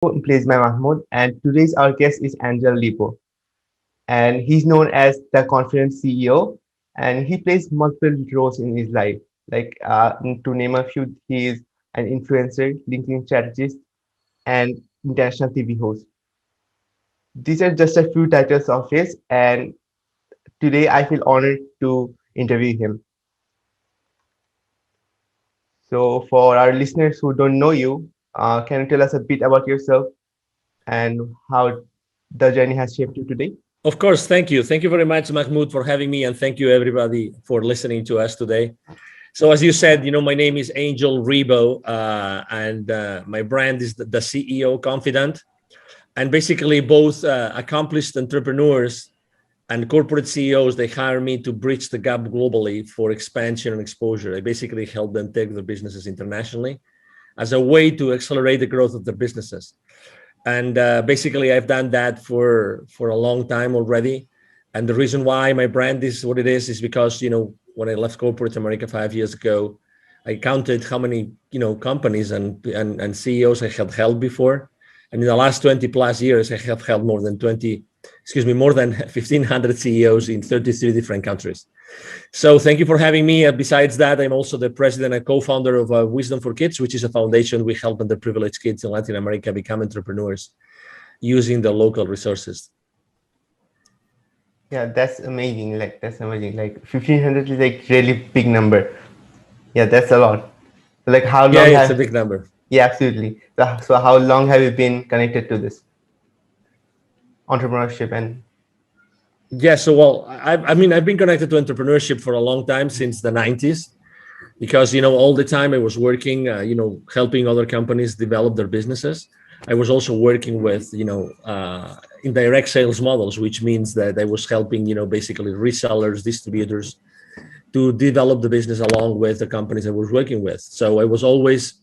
Plays by Mahmoud, and today's our guest is Angel Ribo, and he's known as the Confident CEO, and he plays multiple roles in his life. To name a few, he is an influencer, LinkedIn strategist, and international TV host. These are just a few titles of his, and today I feel honored to interview him. So, for our listeners who don't know you, can you tell us a bit about yourself and how the journey has shaped you today? Of course, thank you. Thank you very much, Mahmoud, for having me, and thank you everybody for listening to us today. So, as you said, my name is Angel Ribo, and my brand is the CEO Confidant. And basically, both accomplished entrepreneurs and corporate CEOs, they hire me to bridge the gap globally for expansion and exposure. I basically help them take their businesses internationally as a way to accelerate the growth of their businesses. And basically, I've done that for a long time already. And the reason why my brand is what it is because when I left corporate America 5 years ago, I counted how many companies and CEOs I had held before, and in the last 20 plus years, I have held more than 1,500 CEOs in 33 different countries. So thank you for having me. Besides that, I'm also the president and co-founder of Wisdom for Kids, which is a foundation we help underprivileged kids in Latin America become entrepreneurs using the local resources. Yeah, that's amazing. That's amazing. 1,500 is like really big number. Yeah, that's a lot. Like how Yeah, long it's a have? big number. Yeah, absolutely. So how long have you been connected to this entrepreneurship and? Yeah, so well, I mean, I've been connected to entrepreneurship for a long time, since the 90s, because all the time I was working, helping other companies develop their businesses. I was also working with indirect sales models, which means that I was helping basically resellers, distributors, to develop the business along with the companies I was working with. So I was always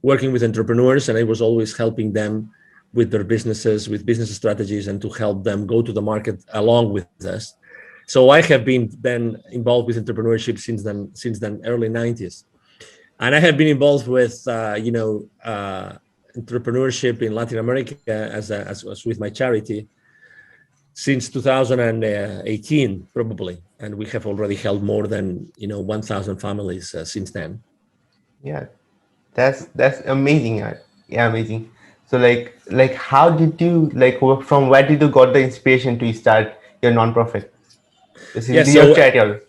working with entrepreneurs, and I was always helping them with their businesses, with business strategies, and to help them go to the market along with us. So I have been then involved with entrepreneurship since then early 90s. And I have been involved with entrepreneurship in Latin America as with my charity since 2018 probably, and we have already helped more than 1,000 families since then. Yeah, that's amazing. Yeah, amazing. So how did you from where did you got the inspiration to start your nonprofit? Yeah, Basically, your so charity. Also.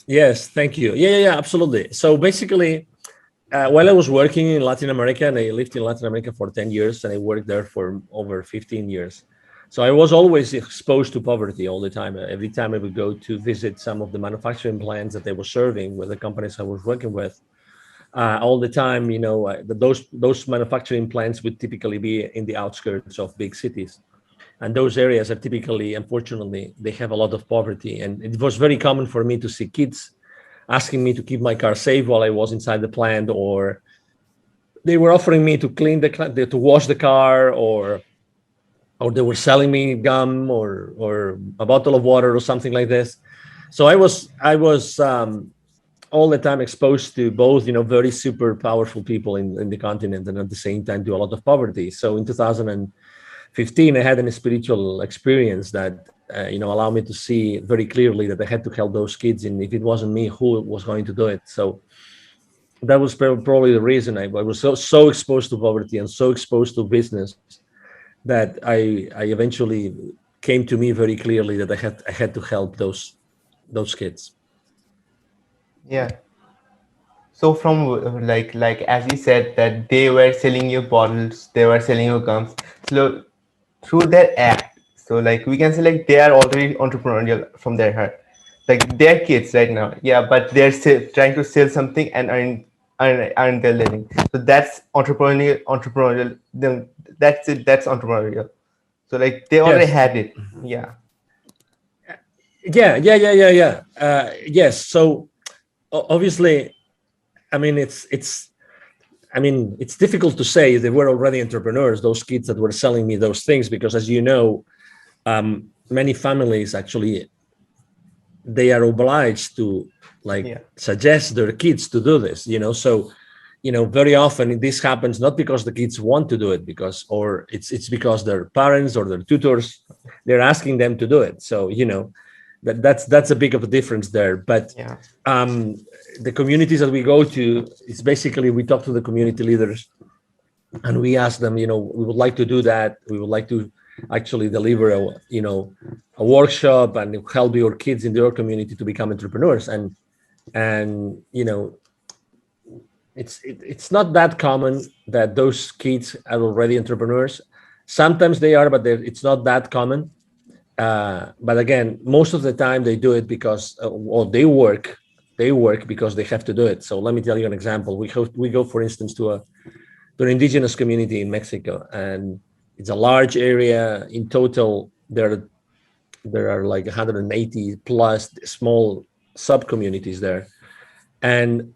yes, thank you. Yeah, absolutely. So basically, while I was working in Latin America, and I lived in Latin America for 10 years, and I worked there for over 15 years. So I was always exposed to poverty all the time. Every time I would go to visit some of the manufacturing plants that they were serving with the companies I was working with, all the time, those manufacturing plants would typically be in the outskirts of big cities. And those areas are typically, unfortunately, they have a lot of poverty. And it was very common for me to see kids asking me to keep my car safe while I was inside the plant, or they were offering me to clean to wash the car, or they were selling me gum or a bottle of water or something like this. So I was all the time exposed to both, very super powerful people in the continent, and at the same time to a lot of poverty. So in 2015, I had a spiritual experience that allowed me to see very clearly that I had to help those kids, and if it wasn't me, who was going to do it? So that was probably the reason I was so exposed to poverty and so exposed to business that I eventually came to me very clearly that I had to help those kids. Yeah. So from as you said that they were selling you bottles, they were selling you gums. So through their act, so we can say they are already entrepreneurial from their heart. Like they're kids right now, yeah, but they're still trying to sell something and earn their living. So that's entrepreneurial. Then that's it. That's entrepreneurial. So they already Yes. had it. Yeah. Yeah. Yes. So obviously, I mean, it's difficult to say they were already entrepreneurs, those kids that were selling me those things, because as you know, many families actually, they are obliged to Yeah. suggest their kids to do this, so very often this happens not because the kids want to do it, because or it's because their parents or their tutors, they're asking them to do it. So that's a big of a difference there. But Yeah. um, the communities that we go to, it's basically we talk to the community leaders and we ask them, we would like to do that. We would like to actually deliver a workshop and help your kids in your community to become entrepreneurs. And it's not that common that those kids are already entrepreneurs. Sometimes they are, but it's not that common. But again, most of the time they do it because, or they work because they have to do it. So let me tell you an example. We go, for instance, to an indigenous community in Mexico, and it's a large area. In total, there are like 180 plus small sub communities there, and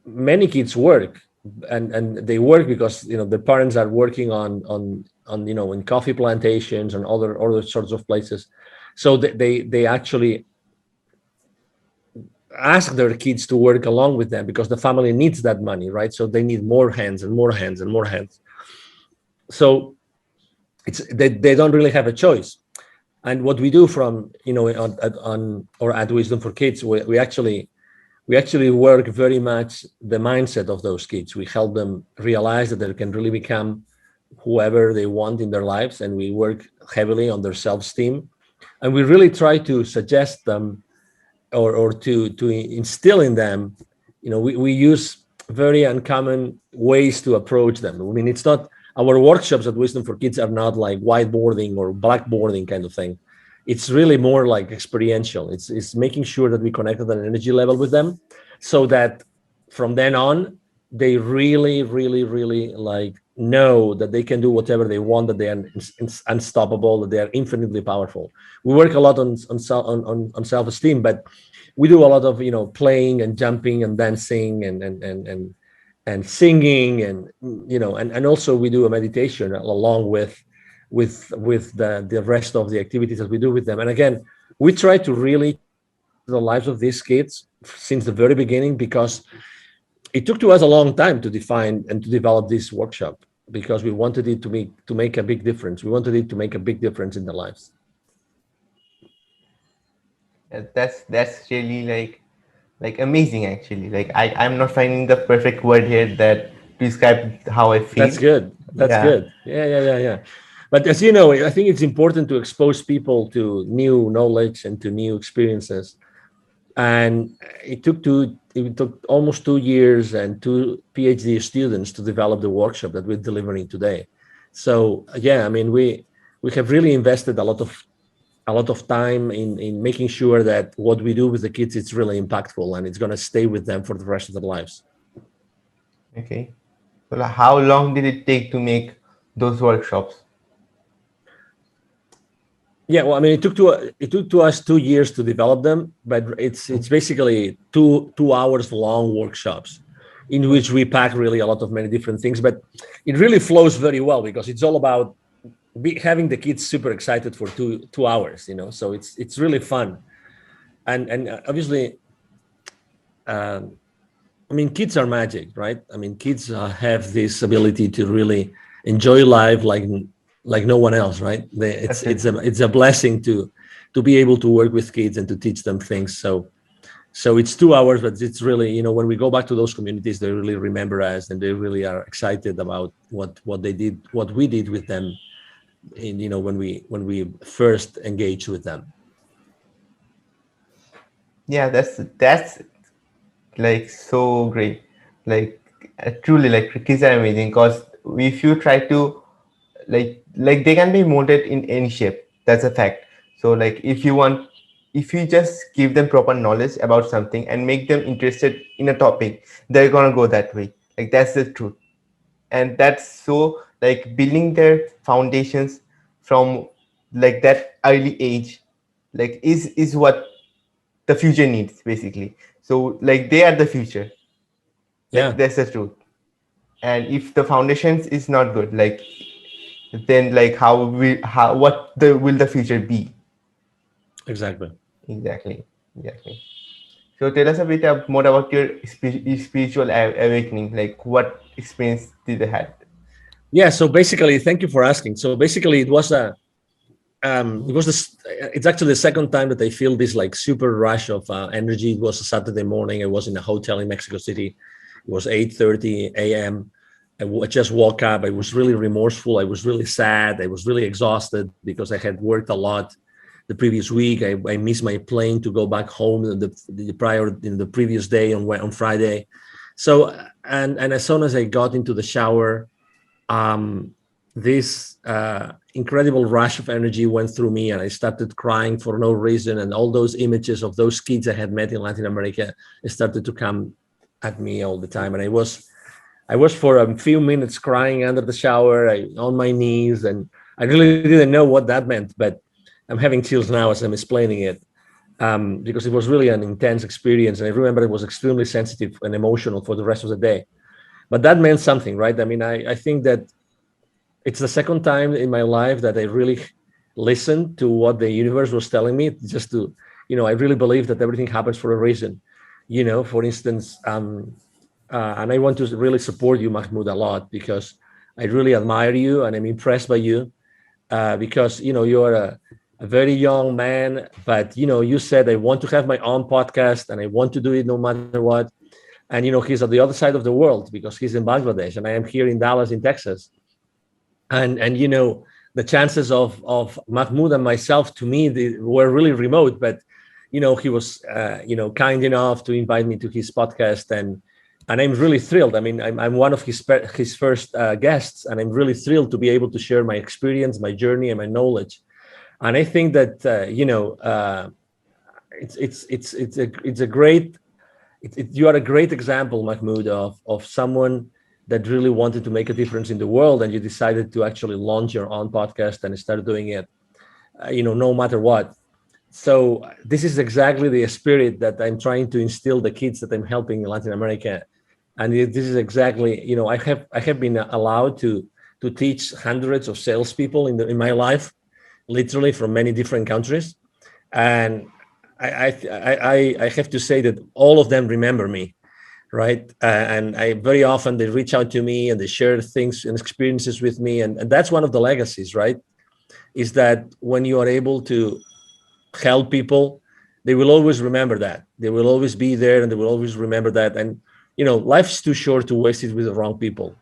many kids work, and they work because the parents are working on in coffee plantations and other sorts of places. So they actually ask their kids to work along with them because the family needs that money, right? So they need more hands and more hands and more hands. So they don't really have a choice. And what we do from on or at Wisdom for Kids, we actually work very much the mindset of those kids. We help them realize that they can really become whoever they want in their lives, and we work heavily on their self-esteem. And we really try to suggest them, or to instill in them. We use very uncommon ways to approach them. I mean, it's not, our workshops at Wisdom for Kids are not like whiteboarding or blackboarding kind of thing. It's really more like experiential. It's making sure that we connect at an energy level with them, so that from then on they really, really, really like know that they can do whatever they want, that they are unstoppable, that they are infinitely powerful. We work a lot on self-esteem, but we do a lot of playing and jumping and dancing and singing, and also we do a meditation along with the rest of the activities that we do with them. And again, we try to really change the lives of these kids since the very beginning, because it took to us a long time to define and to develop this workshop, because we wanted it to make a big difference. We wanted it to make a big difference in their lives. That's really like amazing actually. Like I'm not finding the perfect word here that to describe how I That's feel. good. That's Yeah. good. Yeah, yeah, yeah, yeah. But as you know, I think it's important to expose people to new knowledge and to new experiences. And it took almost 2 years and two PhD students to develop the workshop that we're delivering today. So yeah, I mean, we have really invested a lot of time in making sure that what we do with the kids is really impactful and it's going to stay with them for the rest of their lives. Okay. So like, how long did it take to make those workshops? Yeah, well, I mean, it took to us 2 years to develop them, but it's basically two hours long workshops in which we pack really a lot of many different things. But it really flows very well because it's all about having the kids super excited for two hours. So it's really fun, and obviously, um, I mean, kids are magic, right? I mean, kids have this ability to really enjoy life like no one else, right? It's a blessing to be able to work with kids and to teach them things. So it's 2 hours, but it's really, when we go back to those communities, they really remember us and they really are excited about what they did, what we did with them, in when we first engaged with them. Yeah, that's like so great. Like truly, like kids are amazing because if you try to like they can be molded in any shape. That's a fact. So like if you just give them proper knowledge about something and make them interested in a topic, they're gonna go that way. Like that's the truth. And that's so like building their foundations from like that early age like is what the future needs basically. So like they are the future. Yeah, That's the truth. And if the foundations is not good, like then like how what the will the future be? exactly. Exactly. Exactly. So tell us a bit more about your spiritual awakening. Like what experience did you had? Yeah. So basically, thank you for asking. So basically, it was this. It's actually the second time that I feel this like super rush of energy. It was a Saturday morning. I was in a hotel in Mexico City. It was 8:30 a.m. I just woke up. I was really remorseful. I was really sad. I was really exhausted because I had worked a lot the previous week. I missed my plane to go back home the previous day on Friday. So and as soon as I got into the shower, um, this incredible rush of energy went through me, and I started crying for no reason. And all those images of those kids I had met in Latin America started to come at me all the time. And I was for a few minutes crying under the shower, on my knees, and I really didn't know what that meant. But I'm having chills now as I'm explaining it, because it was really an intense experience, and I remember it was extremely sensitive and emotional for the rest of the day. But that meant something, right? I mean, I think that it's the second time in my life that I really listened to what the universe was telling me. Just to, I really believe that everything happens for a reason. For instance, and I want to really support you, Mahmoud, a lot, because I really admire you and I'm impressed by you, because you're a very young man, but you said I want to have my own podcast and I want to do it no matter what. And he's at the other side of the world because he's in Bangladesh and I am here in Dallas, in Texas. And the chances of Mahmoud and myself, to me, they were really remote. But he was kind enough to invite me to his podcast, and I'm really thrilled. I mean, I'm one of his first guests, and I'm really thrilled to be able to share my experience, my journey, and my knowledge. And I think that it's a great you are a great example, Mahmoud, of someone that really wanted to make a difference in the world, and you decided to actually launch your own podcast and start doing it, no matter what. So this is exactly the spirit that I'm trying to instill the kids that I'm helping in Latin America, and this is exactly, I have been allowed to teach hundreds of salespeople in my life, literally from many different countries, and I have to say that all of them remember me, right? And I very often they reach out to me and they share things and experiences with me, and that's one of the legacies, right? Is that when you are able to help people, they will always remember that. They will always be there, and they will always remember that. And life's too short to waste it with the wrong people.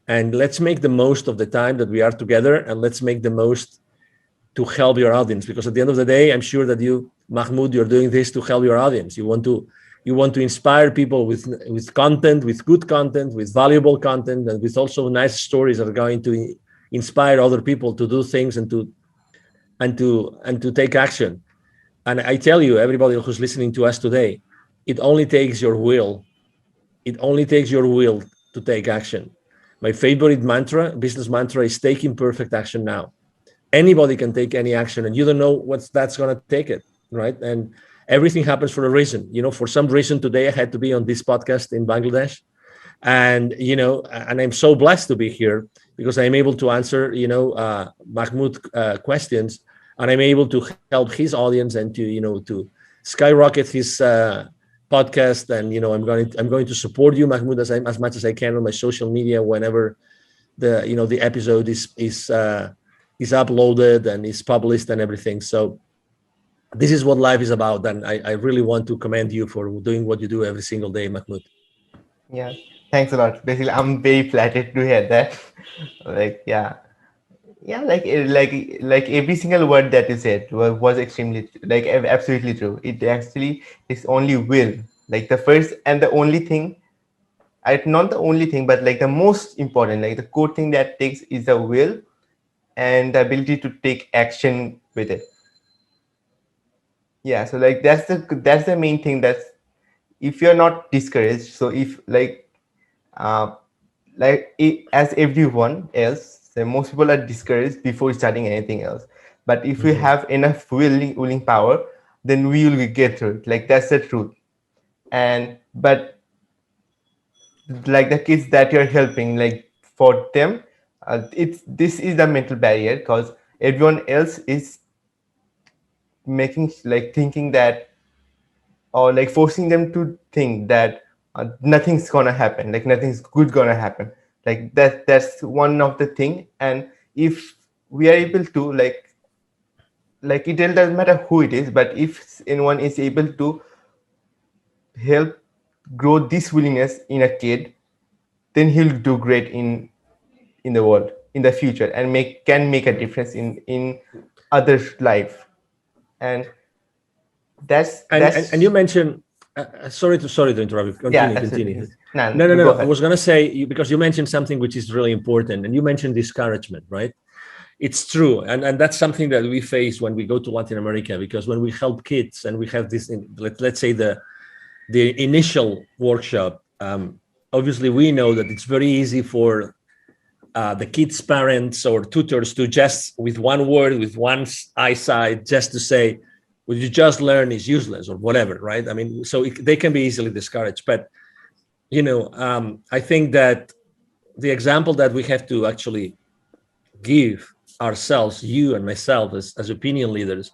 And let's make the most of the time that we are together, and let's make the most to help your audience, because at the end of the day, I'm sure that you, Mahmoud, you're doing this to help your audience. You want to inspire people with content, with good content, with valuable content, and with also nice stories that are going to inspire other people to do things and to take action. And I tell you, everybody who's listening to us today, it only takes your will. It only takes your will to take action. My favorite business mantra, is taking perfect action now. Anybody can take any action, and you don't know what's that's going to take it, right? And everything happens for a reason. For some reason today I had to be on this podcast in Bangladesh, and I'm so blessed to be here because I'm able to answer Mahmoud questions, and I'm able to help his audience and to skyrocket his podcast. And I'm going to support you, Mahmoud, as much as I can on my social media whenever the episode is uploaded and is published and everything. So this is what life is about, and I really want to commend you for doing what you do every single day, Mahmoud. Yeah, thanks a lot. Basically, I'm very flattered to hear that. Like, yeah, yeah, like every single word that you said was extremely like absolutely true. It actually is only will, like the first and the only thing. Not the only thing, but like the most important, like the core thing that takes is the will and the ability to take action with it. Yeah, so like that's the main thing. That's if you're not discouraged. So if uh, as everyone else, so most people are discouraged before starting anything else. But if we Mhm. have enough willing power, then we will get through it. Like that's the truth. And but like the kids that you're helping, like for them, it's this is the mental barrier because everyone else is making like thinking that or like forcing them to think that nothing's gonna happen, like nothing's good gonna happen. Like that's one of the thing. And if we are able to like it doesn't matter who it is, but if anyone is able to help grow this willingness in a kid, then he'll do great in the world in the future, and make a difference in others life. And And you that's mentioned, sorry to interrupt you. yeah, Continue, absolutely. continue. Yes. Nah, No, no, go no. I ahead. was gonna say because you mentioned something which is really important, and you mentioned discouragement, right? It's true, and that's something that we face when we go to Latin America, because when we help kids and we have this, let's say the initial workshop, obviously we know that it's very easy for the kids' parents or tutors to just with one word, with one eyesight, just to say, "What you just learn is useless" or whatever, right? I mean, so they can be easily discouraged. But I think that the example that we have to actually give ourselves, you and myself, as opinion leaders,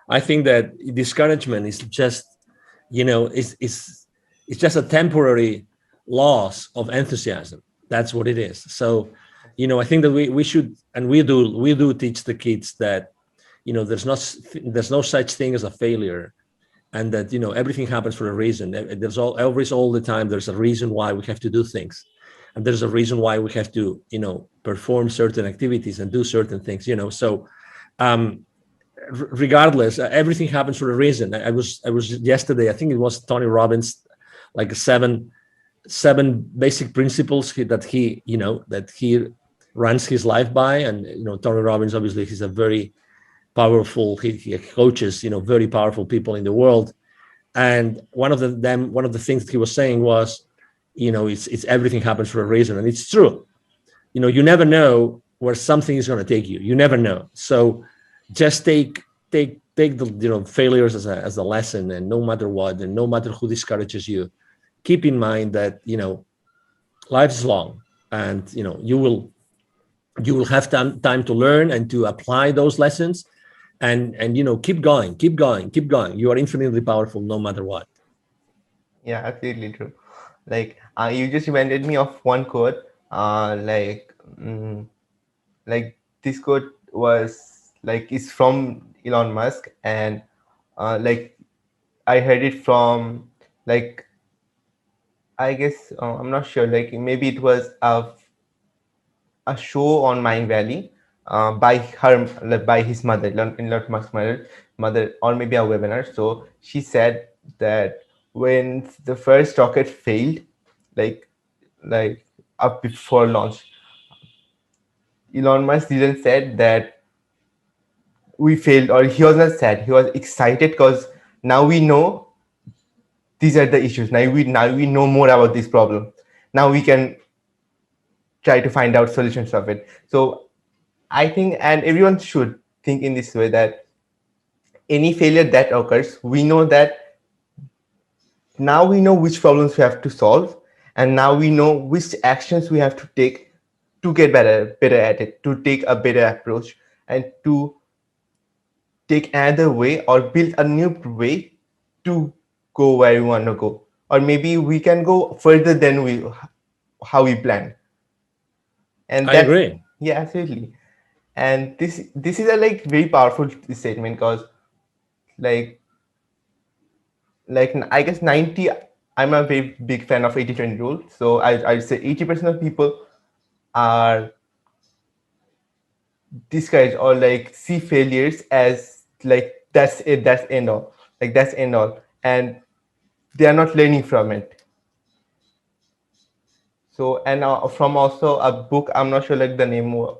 I think that discouragement is just, it's just a temporary loss of enthusiasm. That's what it is. So, I think that we should, and we do teach the kids that, there's no such thing as a failure, and that everything happens for a reason. There's all the time there's a reason why we have to do things, and there's a reason why we have to perform certain activities and do certain things. So um regardless, everything happens for a reason. I was yesterday, I think it was Tony Robbins, like seven basic principles that he runs his life by. And Tony Robbins, obviously, he's a very powerful, he coaches very powerful people in the world. And one of the things that he was saying was, it's everything happens for a reason. And it's true. You never know where something is going to take you. You never know. So just take the failures as a lesson, and no matter what, and no matter who discourages you, keep in mind that life is long, and you will have time to learn and to apply those lessons, and keep going, keep going, keep going. You are infinitely powerful no matter what. Yeah, absolutely true. Like you just reminded me of one quote. Like this quote was like is from Elon Musk, and like I heard it from like I guess I'm not sure. Like maybe it was a show on Mind Valley by her like, by his mother, Elon Musk's mother, or maybe a webinar. So she said that when the first rocket failed, like like up before launch, Elon Musk didn't said that we failed, or he was not sad. He was excited because now we know these are the issues. Now we know more about this problem. Now we can try to find out solutions of it. So I think, and everyone should think in this way, that any failure that occurs, we know that now we know which problems we have to solve, and now we know which actions we have to take to get better at it, to take a better approach, and to take another way or build a new way to go where we want to go, or maybe we can go further than we how we planned. And I that's, agree. yeah, absolutely. And this is a like very powerful statement, because like I guess 90, I'm a very big fan of 80/20 rule. So I'd say 80% of people are discouraged or like see failures as like that's it, that's end all, like that's end all, and they are not learning from it. So, and from also a book, I'm not sure like the name of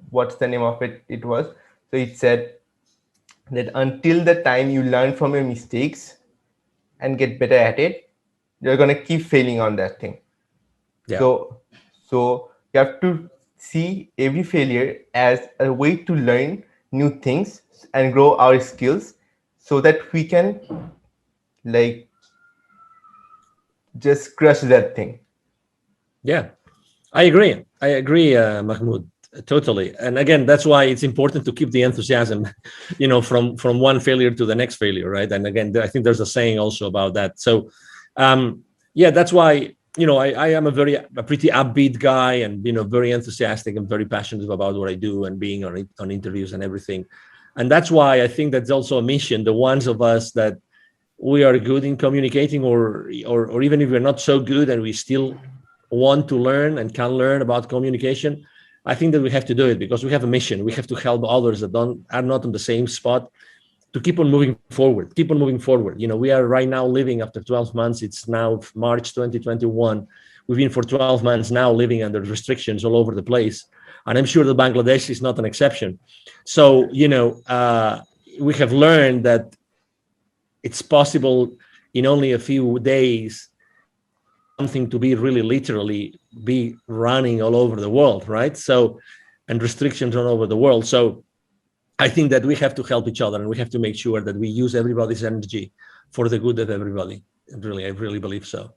what's the name of it, it was. So it said that until the time you learn from your mistakes and get better at it, you're gonna keep failing on that thing. Yeah. So so you have to see every failure as a way to learn new things and grow our skills, so that we can like just crush that thing. Yeah, I agree. I agree, Mahmoud. Totally. And again, that's why it's important to keep the enthusiasm, from one failure to the next failure, right? And again, I think there's a saying also about that. So, yeah, that's why, I am a pretty upbeat guy, and very enthusiastic and very passionate about what I do, and being on interviews and everything. And that's why I think that's also a mission. The ones of us that we are good in communicating, or even if we're not so good and we still want to learn and can learn about communication, I think that we have to do it because we have a mission. We have to help others that are not on the same spot, to keep on moving forward, we are right now living, after 12 months, it's now March 2021. We've been for 12 months now living under restrictions all over the place, and I'm sure that Bangladesh is not an exception. So we have learned that it's possible in only a few days for something to be really literally be running all over the world, right? So, and restrictions all over the world. So I think that we have to help each other, and we have to make sure that we use everybody's energy for the good of everybody. Really, I really believe so.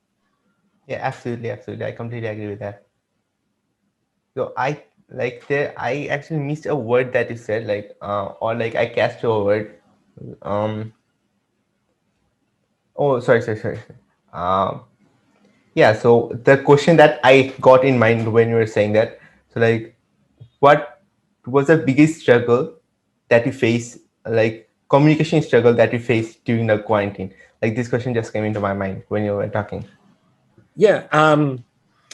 Yeah, absolutely, absolutely. I completely agree with that. So I actually missed a word that you said, or like I cast a word. Um. Oh, sorry. Um. Yeah. So the question that I got in mind when you were saying that, so like, what was the biggest struggle that you face, like communication struggle that you faced during the quarantine? Like this question just came into my mind when you were talking. Yeah.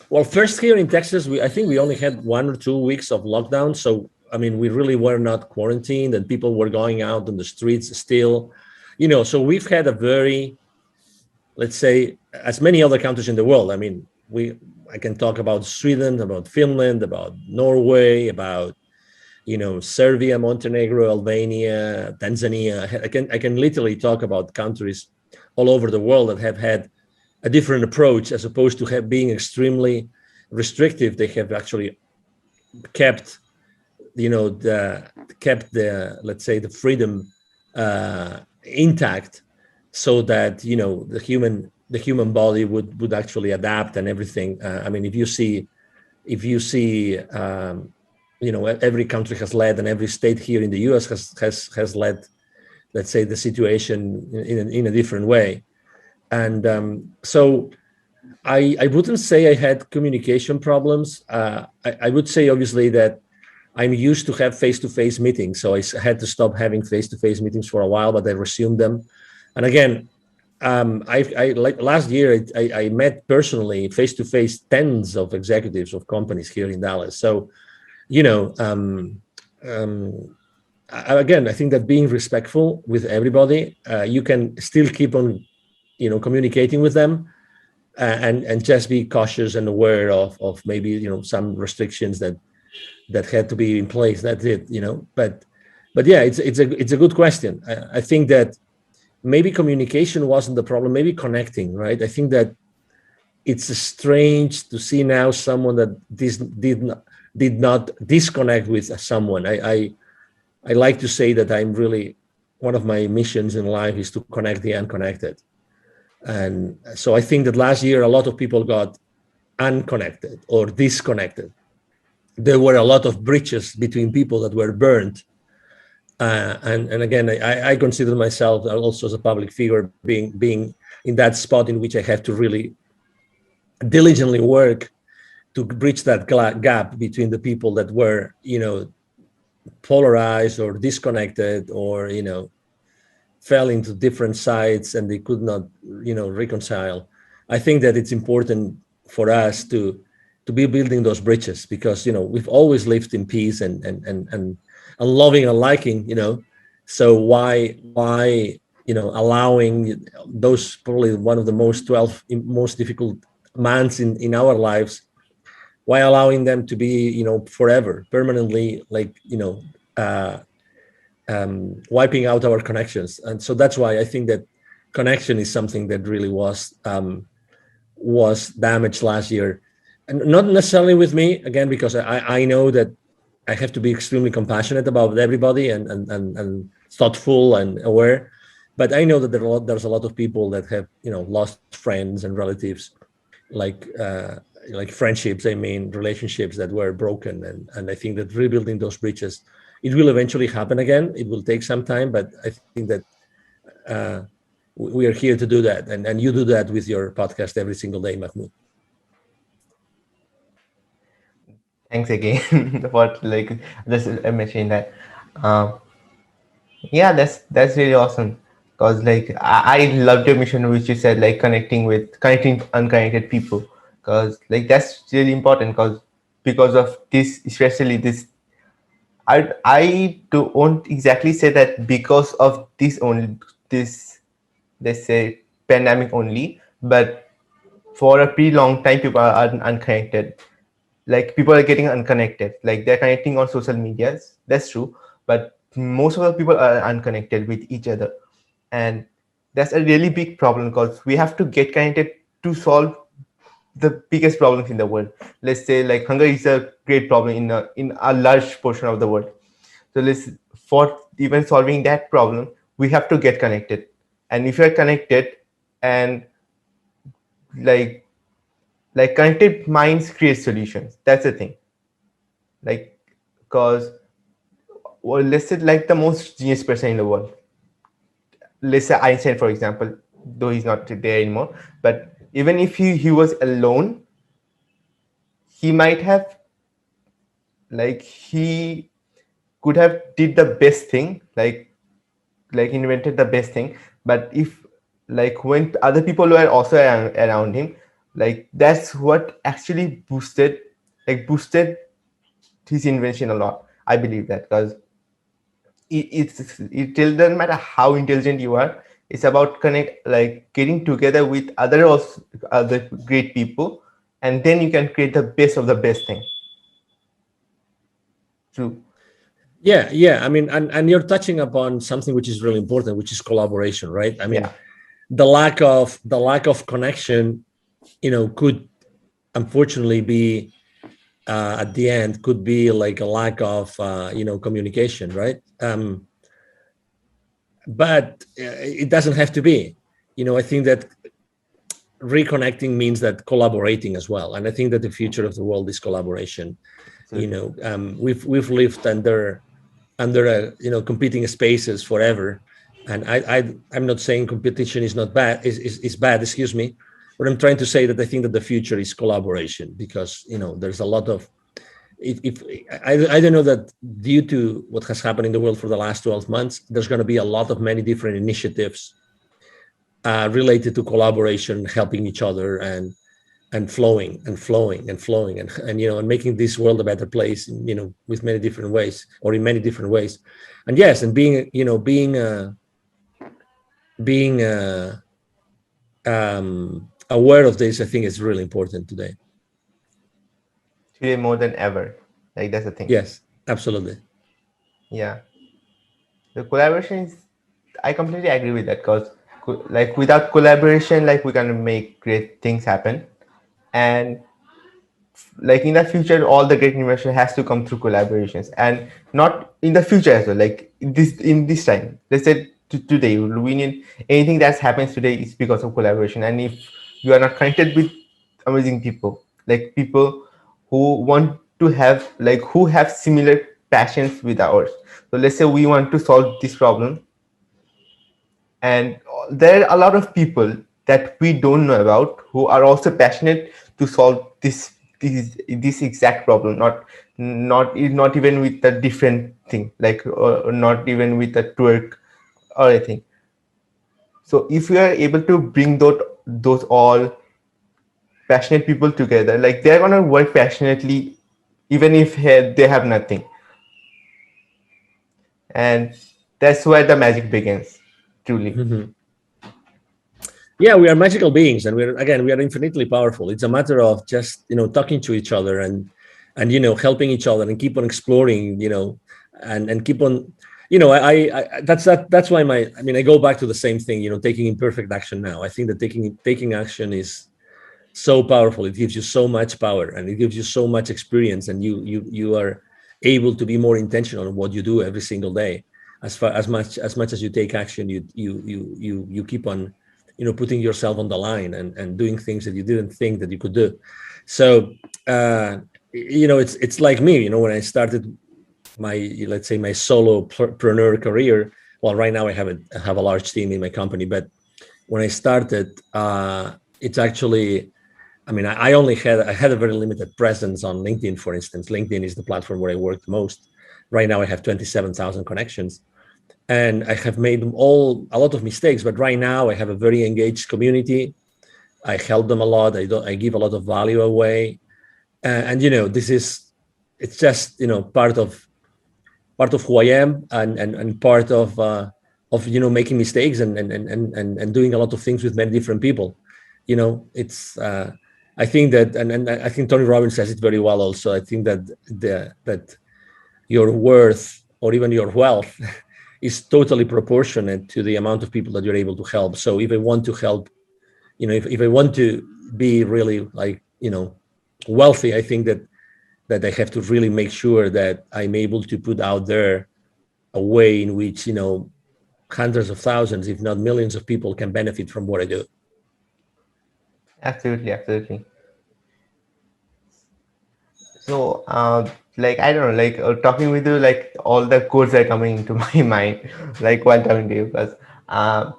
Well, first, here in Texas, I think we only had 1 or 2 weeks of lockdown. So, I mean, we really were not quarantined, and people were going out on the streets still. So we've had a very, let's say, as many other countries in the world. I mean, I can talk about Sweden, about Finland, about Norway, about Serbia, Montenegro, Albania, Tanzania. I can literally talk about countries all over the world that have had a different approach, as opposed to being extremely restrictive. They have actually kept, the, let's say, the freedom intact, so that the human body would actually adapt and everything. I mean, if you see every country has led, and every state here in the US has led, let's say, the situation in a different way. And so I wouldn't say I had communication problems. I would say, obviously, that I'm used to have face-to-face meetings, so I had to stop having face-to-face meetings for a while, but I resumed them. And again, I like last year, I met personally face-to-face tens of executives of companies here in Dallas. So, you know, again, I think that being respectful with everybody, you can still keep on, communicating with them, and just be cautious and aware of maybe some restrictions that had to be in place. That's it. But yeah, it's a good question. I think that maybe communication wasn't the problem. Maybe connecting, right? I think that it's strange to see now someone that did not disconnect with someone. I like to say that I'm really, one of my missions in life is to connect the unconnected. And so I think that last year a lot of people got unconnected or disconnected. There were a lot of bridges between people that were burned. And again, I consider myself also as a public figure being in that spot in which I have to really diligently work to bridge that gap between the people that were, polarized or disconnected, or, fell into different sides and they could not, reconcile. I think that it's important for us to be building those bridges, because, we've always lived in peace and loving and liking, so why allowing those, probably one of the most difficult months in our lives, why allowing them to be, forever, permanently, like, wiping out our connections. And so that's why I think that connection is something that really was damaged last year, and not necessarily with me, again, because I know that I have to be extremely compassionate about everybody, and thoughtful and aware. But I know that there's a lot of people that have, lost friends and relatives, like, like friendships, I mean relationships that were broken, and I think that rebuilding those bridges, it will eventually happen again. It will take some time, but I think that uh, we are here to do that, and you do that with your podcast every single day, Mahmoud. Thanks again for like just mentioning that. Um, yeah, that's really awesome. Cause like I loved your mission, which you said like connecting unconnected people. Cause like that's really important. Cause because of this, especially this, I don't exactly say that because of this only this, let's say, pandemic only, but for a pretty long time people are unconnected. Like people are getting unconnected, like they're connecting on social medias, that's true, but most of the people are unconnected with each other. And that's a really big problem because we have to get connected to solve the biggest problems in the world. Let's say like hunger is a great problem in a large portion of the world. So let's, for even solving that problem, we have to get connected. And if you're connected, and like connected minds create solutions, that's the thing. Like, because, well, let's say like the most genius person in the world, let's say Einstein for example, though he's not there anymore, but even if he was alone, he might have, like, he could have did the best thing, like invented the best thing. But if, like, when other people were also around him, like that's what actually boosted his invention a lot. I believe that, because it doesn't matter how intelligent you are. It's about like getting together with other great people, and then you can create the best of the best thing. True. Yeah, yeah. I mean, and you're touching upon something which is really important, which is collaboration, right? I Yeah. mean, the lack of connection, could unfortunately be at the end could be like a lack of communication, right? But it doesn't have to be. I think that reconnecting means that collaborating as well, and I think that the future of the world is collaboration. Absolutely. We've lived under competing spaces forever, and I'm not saying competition is not bad, is bad, excuse me, but I'm trying to say that I think that the future is collaboration, because there's a lot of, if I don't know, that due to what has happened in the world for the last 12 months, there's going to be a lot of many different initiatives related to collaboration, helping each other, and flowing and flowing and flowing, and making this world a better place, with many different ways, or in many different ways. And yes, and being aware of this, I think, is really important today. Today more than ever. Like that's the thing. Yes, absolutely. Yeah. The collaboration is, I completely agree with that, because like without collaboration, like we can make great things happen. And like in the future, all the great innovation has to come through collaborations, and not in the future as well, like in this time, let's say today we need anything that happens today is because of collaboration. And if you are not connected with amazing people, like people who want to have, like who have similar passions with ours, so let's say we want to solve this problem, and there are a lot of people that we don't know about who are also passionate to solve this exact problem, not even with a different thing, like not even with a twerk or anything. So if we are able to bring those all passionate people together, like they're gonna work passionately even if they have nothing. And that's where the magic begins, truly. Mhm. Yeah, we are magical beings, and we are infinitely powerful. It's a matter of just talking to each other, and helping each other, and keep on exploring, and keep on, that's why I go back to the same thing, taking imperfect action now. I think that taking action is so powerful. It gives you so much power, and it gives you so much experience, and you are able to be more intentional in what you do every single day. As much as you take action, you keep on putting yourself on the line, and doing things that you didn't think that you could do. So uh, it's like me. When I started my, let's say, my solopreneur career. Well, right now I have a large team in my company, but when I started, it's actually, I mean, I had a very limited presence on LinkedIn, for instance. LinkedIn is the platform where I work the most. Right now, I have 27,000 connections, and I have made a lot of mistakes. But right now, I have a very engaged community. I help them a lot. I give a lot of value away, and this is, it's just part of who I am, and part of making mistakes, and doing a lot of things with many different people. It's I think that, and I think Tony Robbins says it very well also. I think that that your worth, or even your wealth, is totally proportionate to the amount of people that you're able to help. So if I want to help, if I want to be really, like, wealthy, I think that I have to really make sure that I'm able to put out there a way in which hundreds of thousands, if not millions, of people can benefit from what I do. Absolutely, absolutely. So, like I don't know, like talking with you, like all the codes are coming into my mind, like while talking to you, because um,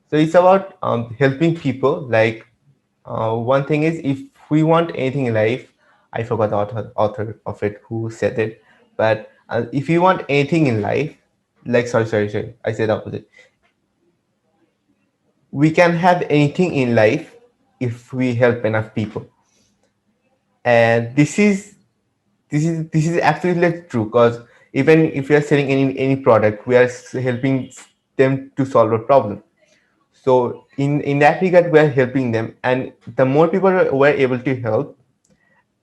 so it's about helping people. Like one thing is, if we want anything in life, I forgot the author of it who said it, but if you want anything in life, like sorry, I said the opposite. We can have anything in life if we help enough people, and this is absolutely true, because even if we are selling any product, we are helping them to solve a problem. So in that regard, we are helping them, and the more people we're able to help,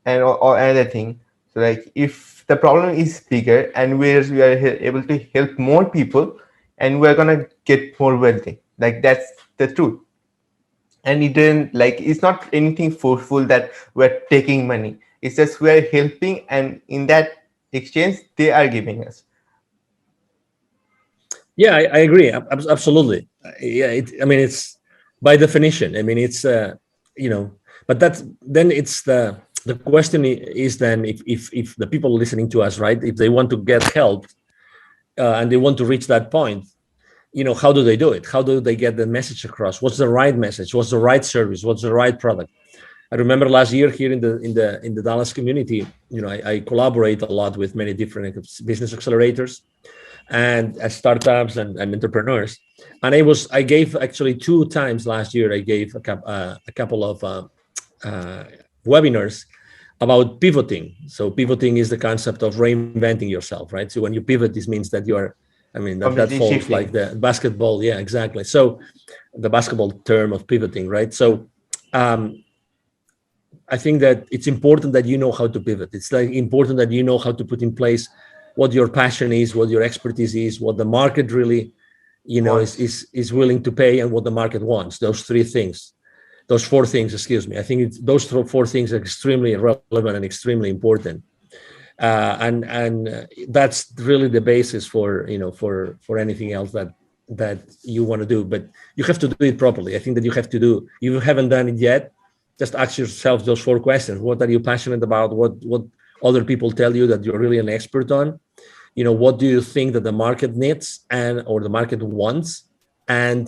and or another thing, so like if the problem is bigger and we are able to help more people, and we're gonna get more wealthy, like that's the truth. And it didn't, like, it's not anything forceful that we're taking money. It's just we're helping, and in that exchange they are giving us. Yeah, I agree. Absolutely. Yeah, I mean, it's by definition. I mean, it's you know, but that's then it's the question is then, if the people listening to us, right, if they want to get help, and they want to reach that point, how do they do it? How do they get the message across? What's the right message? What's the right service? What's the right product? I remember last year here in the Dallas community, I collaborate a lot with many different business accelerators and startups and entrepreneurs. And I gave actually 2 times last year. I gave a couple of uh, webinars about pivoting. So pivoting is the concept of reinventing yourself, right? So when you pivot, this means that you are, I mean, that Completely falls like shifting. the basketball. Yeah, exactly. So the basketball term of pivoting, right? So um, I think that it's important that you know how to pivot. It's like important that you know how to put in place what your passion is, what your expertise is, what the market really, Wants. is willing to pay, and what the market wants. Those 3 things, those 4 things, excuse me. I think those 4 things are extremely relevant and extremely important. And that's really the basis for anything else that you want to do. But you have to do it properly. I think that you have to do. If you haven't done it yet, just ask yourself those 4 questions. What are you passionate about? What other people tell you that you're really an expert on? What do you think that the market needs and or the market wants? And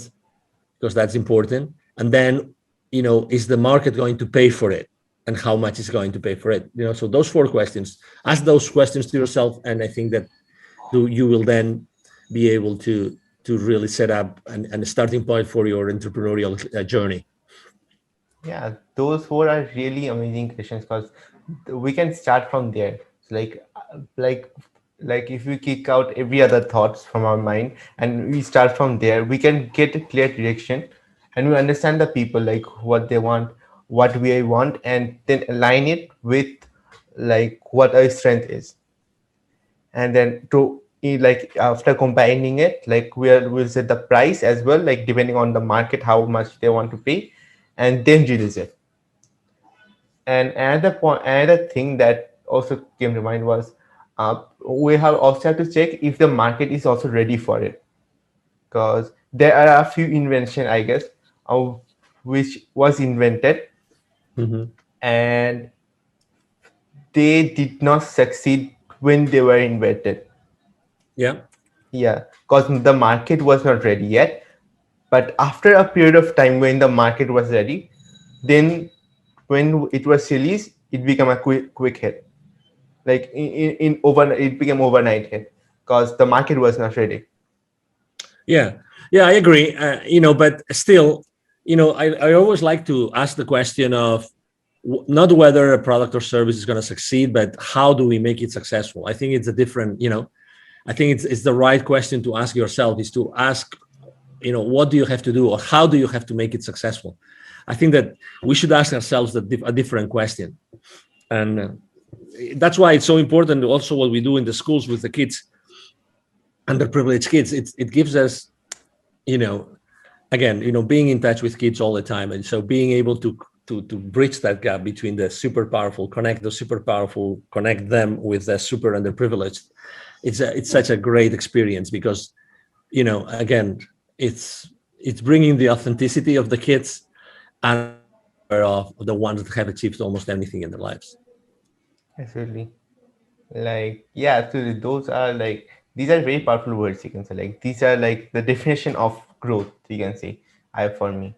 because that's important. And then, is the market going to pay for it? And how much is going to pay for it? So those 4 questions, ask those questions to yourself. And I think that you will then be able to really set up a starting point for your entrepreneurial journey. Yeah, those four are really amazing questions, because we can start from there. So like if we kick out every other thoughts from our mind and we start from there, we can get a clear direction, and we understand the people, like what they want, what we want, and then align it with like what our strength is. And then to like after combining it, like we'll set the price as well, like depending on the market how much they want to pay, and then release it. And another thing that also came to mind was we have also have to check if the market is also ready for it, because there are a few invention, I guess, which was invented, Hmm. and they did not succeed when they were invented. Yeah. Yeah, because the market was not ready yet. But after a period of time when the market was ready, then when it was released, it became a quick hit. Like in overnight, it became overnight hit because the market was not ready. Yeah, yeah, I agree. But still, I always like to ask the question of not whether a product or service is going to succeed, but how do we make it successful? I think it's a different, I think it's the right question to ask yourself is to ask, what do you have to do or how do you have to make it successful? I think that we should ask ourselves a different question. And that's why it's so important also what we do in the schools with the kids, underprivileged kids. It gives us, you know, again, being in touch with kids all the time, and so being able to bridge that gap between the super powerful, connect the super powerful, connect them with the super underprivileged. It's such a great experience because, again, it's bringing the authenticity of the kids and also the power of the ones that have achieved almost anything in their lives. Absolutely. Like, yeah, absolutely. Those are like, these are very powerful words, you can say. Like, these are like the definition of growth, you can say, I for me.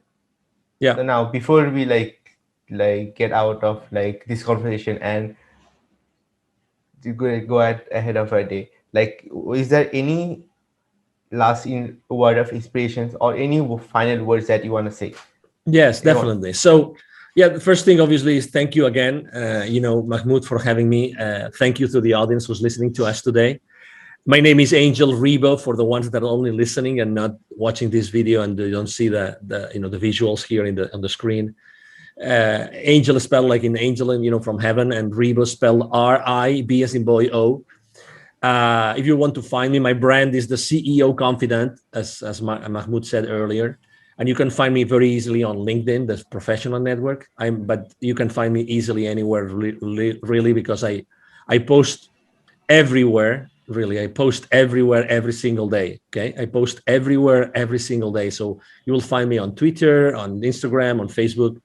Yeah. So now, before we like get out of like this conversation and to go ahead of our day, like, is there any last word of inspirations or any final words that you want to say? Yes, Anyone? definitely. So, yeah, the first thing obviously is thank you again, Mahmoud, for having me. Thank you to the audience who's listening to us today. My name is Angel Ribo for the ones that are only listening and not watching this video and they don't see the visuals here on the screen. Angel is spelled like in angel, and from heaven, and Ribo spelled R-I-B as in boy O. If you want to find me, my brand is the CEO Confidant, as Mahmoud said earlier, and you can find me very easily on LinkedIn, the professional network. But you can find me easily anywhere, really, because I post everywhere. Really, I post everywhere every single day. Okay, I post everywhere every single day. So you will find me on Twitter, on Instagram, on Facebook,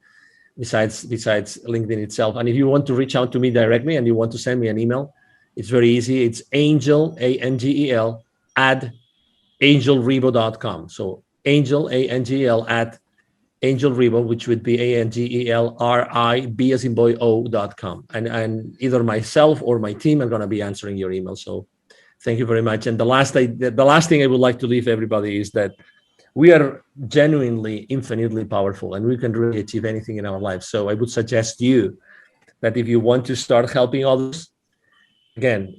besides LinkedIn itself. And if you want to reach out to me directly and you want to send me an email, it's very easy. It's Angel, Angel, at angelribo.com. So Angel, Angel, at angelribo, which would be ANGELRIB as in boy O.com. And either myself or my team are going to be answering your email. So thank you very much. And the last thing I would like to leave everybody is that we are genuinely infinitely powerful and we can really achieve anything in our lives. So I would suggest you that if you want to start helping others, again,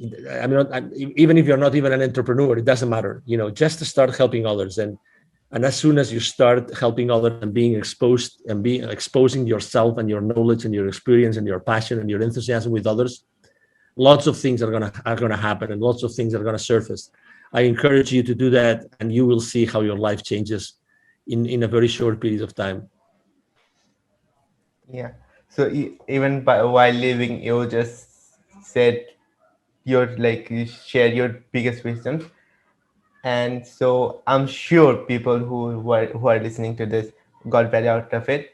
even if you're not even an entrepreneur, it doesn't matter, just to start helping others. And as soon as you start helping others and being exposed and being exposing yourself and your knowledge and your experience and your passion and your enthusiasm with others, lots of things are gonna happen and lots of things are gonna surface. I encourage you to do that, and you will see how your life changes in a very short period of time. Yeah. So even while living, you just said your like you share your biggest wisdom, and so I'm sure people who are listening to this got value out of it.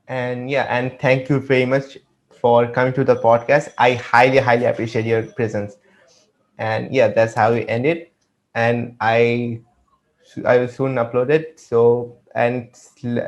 And yeah, and thank you very much for coming to the podcast. I highly appreciate your presence. And yeah, that's how we end it. And I will soon upload it. So and